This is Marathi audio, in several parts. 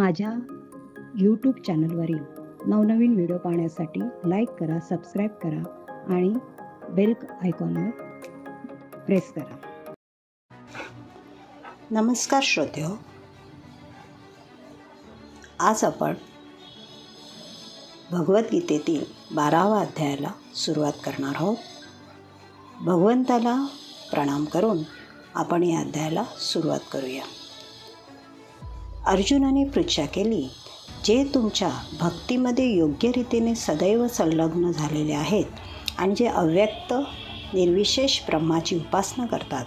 माझ्या यूट्यूब चॅनलवरील नवनवीन व्हिडिओ पाहण्यासाठी लाईक करा, सबस्क्राईब करा आणि बेल आयकॉनवर प्रेस करा. नमस्कार श्रोत्यो, आज आपण भगवद्गीतेतील 12व्या अध्यायाला सुरुवात करणार आहोत. भगवंताला प्रणाम करून आपण या अध्यायाला सुरुवात करूया. अर्जुनाने पृच्छा केली, जे तुमच्या भक्तीमध्ये योग्य रीतीने सदैव संलग्न झालेले आहेत आणि जे अव्यक्त निर्विशेष ब्रह्माची उपासना करतात,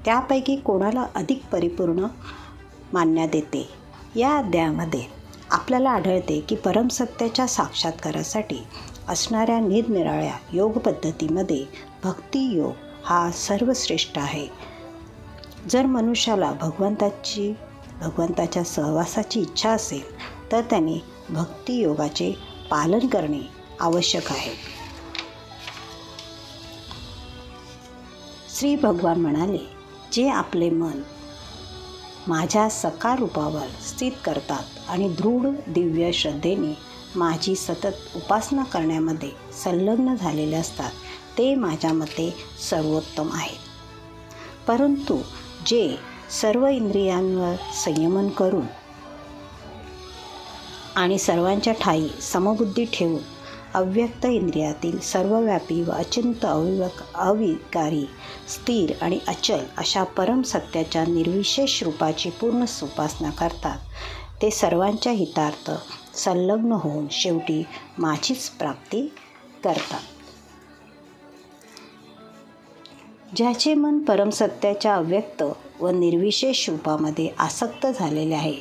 त्यापैकी कोणाला अधिक परिपूर्ण मान्यता देते. या अध्यायामध्ये आपल्याला आढळते की परमसत्याच्या साक्षात्कारासाठी असणाऱ्या निरनिराळ्या योग पद्धतीमध्ये भक्ती योग हा सर्वश्रेष्ठ आहे. जर मनुष्याला भगवंताच्या सहवासाची इच्छा असेल तर त्याने भक्ती योगाचे पालन करणे आवश्यक आहे. श्री भगवान म्हणाले, जे आपले मन माझ्या सकार रूपावर स्थित करतात आणि दृढ दिव्य श्रद्धेने माझी सतत उपासना करण्यामध्ये संलग्न झालेले असतात, ते माझ्या मते सर्वोत्तम आहेत. परंतु जे सर्व इंद्रियांवर संयमन करून आणि सर्वांच्या ठायी समबुद्धी ठेवून अव्यक्त इंद्रियातील सर्वव्यापी व अचिंत अविकारी स्थिर आणि अचल अशा परमसत्याच्या निर्विशेष रूपाची पूर्ण उपासना करतात, ते सर्वांच्या हितार्थ संलग्न होऊन शेवटी माझीच प्राप्ती करतात. ज्याचे मन परमसत्याच्या अव्यक्त व निर्विशेष रूपामध्ये आसक्त झालेले आहे,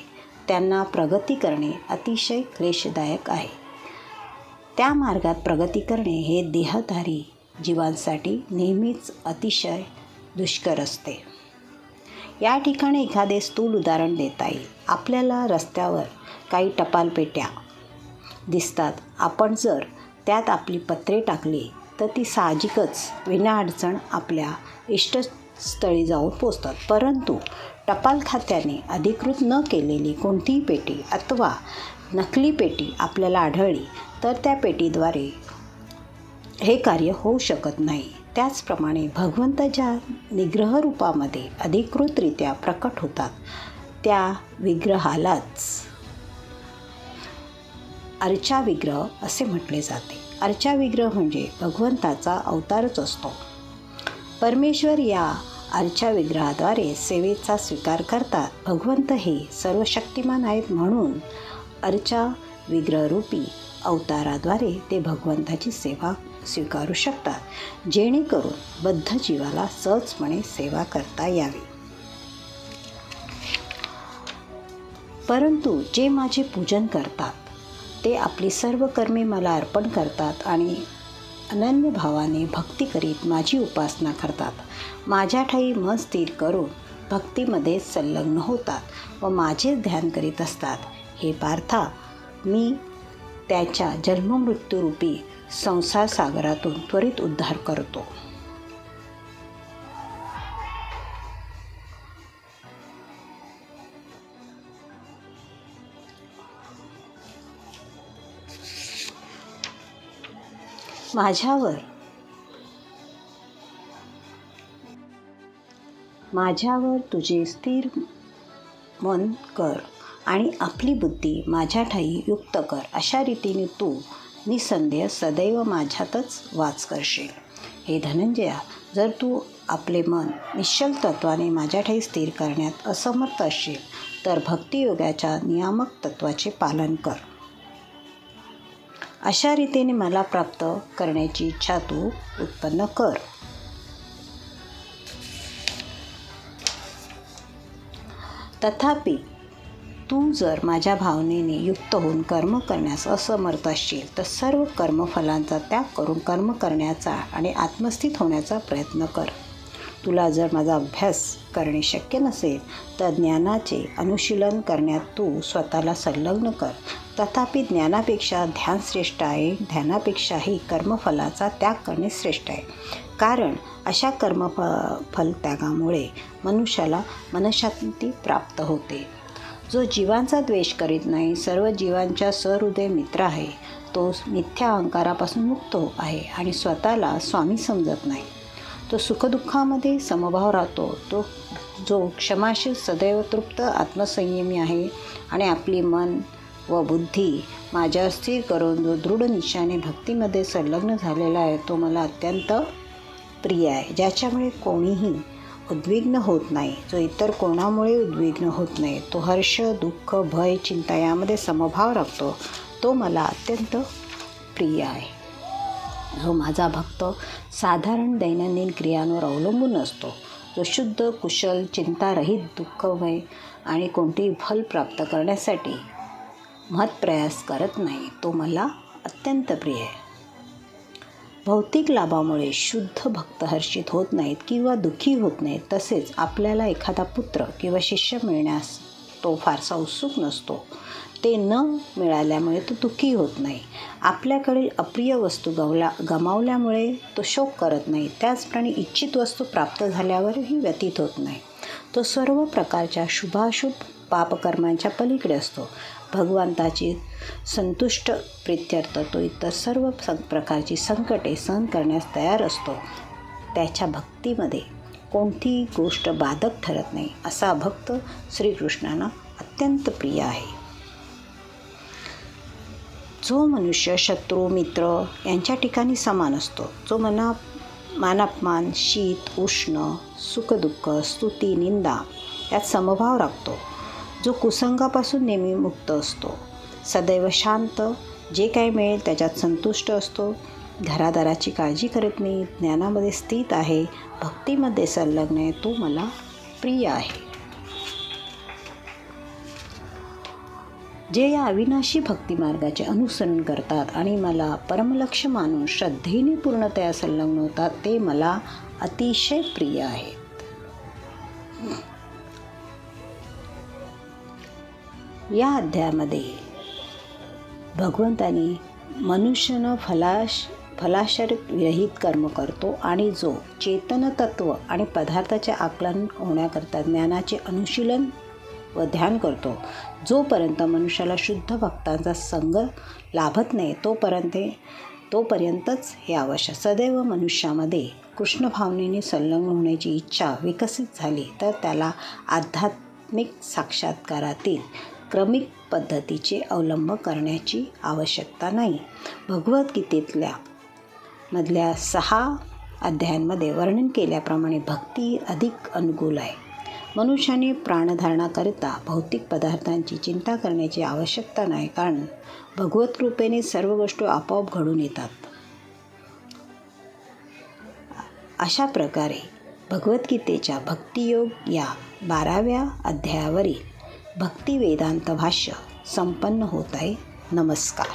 त्यांना प्रगती करणे अतिशय क्लेशदायक आहे. त्या मार्गात प्रगती करणे हे देहधारी जीवांसाठी नेहमीच अतिशय दुष्कर असते. या ठिकाणी एखादे स्थूल उदाहरण देता येईल. आपल्याला रस्त्यावर काही टपालपेट्या दिसतात. आपण जर त्यात आपली पत्रे टाकली तर ती साहजिकच विनाअडचण आपल्या इष्टस्थळी जाऊन पोचतात. परंतु टपाल खात्याने अधिकृत न केलेली कोणतीही पेटी अथवा नकली पेटी आपल्याला आढळली तर त्या पेटीद्वारे हे कार्य होऊ शकत नाही. त्याचप्रमाणे भगवंत ज्या निग्रह रूपामध्ये अधिकृतरित्या प्रकट होतात, त्या विग्रहालाच अर्चा विग्रह असे म्हटले जाते. अर्चा विग्रह म्हणजे भगवंताचा अवतारच असतो. परमेश्वर या अर्चा विग्रहाद्वारे सेवेचा स्वीकार करतात. भगवंत हे सर्वशक्तिमान आहेत, म्हणून अर्चा विग्रहरूपी अवताराद्वारे ते भगवंताची सेवा स्वीकारू शकतात, जेणेकरून बद्ध जीवाला सहजपणे सेवा करता यावी. परंतु जे माझे पूजन करतात, ते आपली सर्व कर्मे मला अर्पण करतात आणि अनन्य भावाने भक्ती करीत माझी उपासना करतात, माझ्या ठायी मन स्थिर करून भक्तीमध्ये संलग्न होतात व माझे ध्यान करीत असतात. हे पार्था, मी त्याच्या जन्ममृत्यूरूपी संसार सागरातून त्वरित उद्धार करतो. माझ्यावर तुझे स्थिर मन कर आणि आपली बुद्धी माझ्या ठायी युक्त कर. अशा रीतीने तू निसंदेह सदैव माझ्यातच वास करशील. हे धनंजया, जर तू आपले मन निश्चल तत्वाने माझ्या ठायी स्थिर करण्यात असमर्थ असशील तर भक्तियोगाच्या नियामक तत्वाचे पालन कर. अशा रीतीने मला प्राप्त करण्याची इच्छा तू उत्पन्न कर. तथापि तू जर माझ्या भावनेने युक्त होऊन कर्म करण्यास असमर्थ असशील तर सर्व कर्मफलांचा त्याग करून कर्म करण्याचा आणि आत्मस्थित होण्याचा प्रयत्न कर. तुला जर माझा अभ्यास करणे शक्य नसेल तर ज्ञानाचे अनुशीलन करण्यात तू स्वतःला संलग्न कर. तथापि ज्ञानापेक्षा ध्यान श्रेष्ठ आहे. ध्यानापेक्षाही कर्मफलाचा त्याग करणे श्रेष्ठ आहे. कारण अशा फलत्यागामुळे मनुष्याला मनःशांती प्राप्त होते. जो जीवांचा द्वेष करीत नाही, सर्व जीवांच्या सहृदय मित्र आहे, तो मिथ्या अहंकारापासून मुक्त आहे आणि स्वतःला स्वामी समजत नाही. तो सुखदुःखामध्ये समभाव राहतो. तो जो क्षमाशील, सदैव तृप्त, आत्मसंयमी आहे आणि आपली मन व बुद्धी माझ्यावर स्थिर करून जो दृढ निश्चयाने भक्तीमध्ये संलग्न झालेला आहे, तो मला अत्यंत प्रिय आहे. ज्याच्यामुळे कोणीही उद्विग्न होत नाही, जो इतर कोणामुळे उद्विग्न होत नाही, तो हर्ष, दुःख, भय, चिंता यामध्ये समभाव राखतो, तो मला अत्यंत प्रिय आहे. जो माझा भक्त साधारण दैनंदिन क्रियांवर अवलंबून असतो, जो शुद्ध, कुशल, चिंतारहित, दुःखभय आणि कोणतेही फल प्राप्त करण्यासाठी महत्प्रयास करत नाही, तो मला अत्यंत प्रिय आहे. भौतिक लाभामुळे शुद्ध भक्त हर्षित होत नाहीत किंवा दुःखी होत नाहीत. तसेच आपल्याला एखादा पुत्र किंवा शिष्य मिळण्यास तो फारसा उत्सुक नसतो. ते न मिळाल्यामुळे तो दुःखी होत नाही. आपल्याकडील अप्रिय वस्तू गमावल्यामुळे तो शोक करत नाही. त्याचप्रमाणे इच्छित वस्तू प्राप्त झाल्यावरही व्यतीत होत नाही. तो सर्व प्रकारच्या शुभाशुभ पापकर्मांच्या पलीकडे असतो. भगवंताची संतुष्ट प्रीत्यर्थ तो इतर सर्व प्रकारची संकटे सहन करण्यास तयार असतो. त्याच्या भक्तीमध्ये कोणतीही गोष्ट बाधक ठरत नाही. असा भक्त श्रीकृष्णांना अत्यंत प्रिय आहे. जो मनुष्य शत्रू, मित्र यांच्या ठिकाणी समान असतो, जो मानापमान, शीत, उष्ण, सुखदुःख, स्तुती, निंदा यात समभाव राखतो, जो कुसंगापासून नेहमी मुक्त असतो, सदैव शांत, जे काही मिळेल त्याच्यात संतुष्ट असतो, घरादाराची काळजी करत नाही, ज्ञानामध्ये स्थित आहे, भक्तीमध्ये संलग्न आहे, तो मला प्रिय आहे. जे या अविनाशी भक्तिमार्गाचे अनुसरण करतात आणि मला परमलक्ष्य मानून श्रद्धेने पूर्णतया संलग्न होतात, ते मला अतिशय प्रिय आहेत. या अध्यायामध्ये भगवंतानी मनुष्यनं फलाशर विरहित कर्म करतो आणि जो चेतनतत्व आणि पदार्थाचे आकलन होण्याकरता ज्ञानाचे अनुशीलन व ध्यान करतो, जोपर्यंत मनुष्याला शुद्ध भक्तांचा संग लाभत नाही तोपर्यंतच हे आवश्यक. सदैव मनुष्यामध्ये कृष्ण भावनेने संलग्न होण्याची इच्छा विकसित झाली तर त्याला आध्यात्मिक साक्षात्कारातील क्रमिक पद्धतीचे अवलंब करण्याची आवश्यकता नाही. मधल्या 6 अध्यायांमध्ये वर्णन केल्याप्रमाणे भक्ती अधिक अनुकूल आहे. मनुष्याने प्राणधारणाकरिता भौतिक पदार्थांची चिंता करण्याची आवश्यकता नाही, कारण भगवत कृपेने सर्व गोष्टी आपोआप घडून येतात. अशा प्रकारे भगवद्गीतेच्या भक्तियोग या 12व्या अध्यायावरील भक्ती वेदांत भाष्य संपन्न होत आहे. नमस्कार.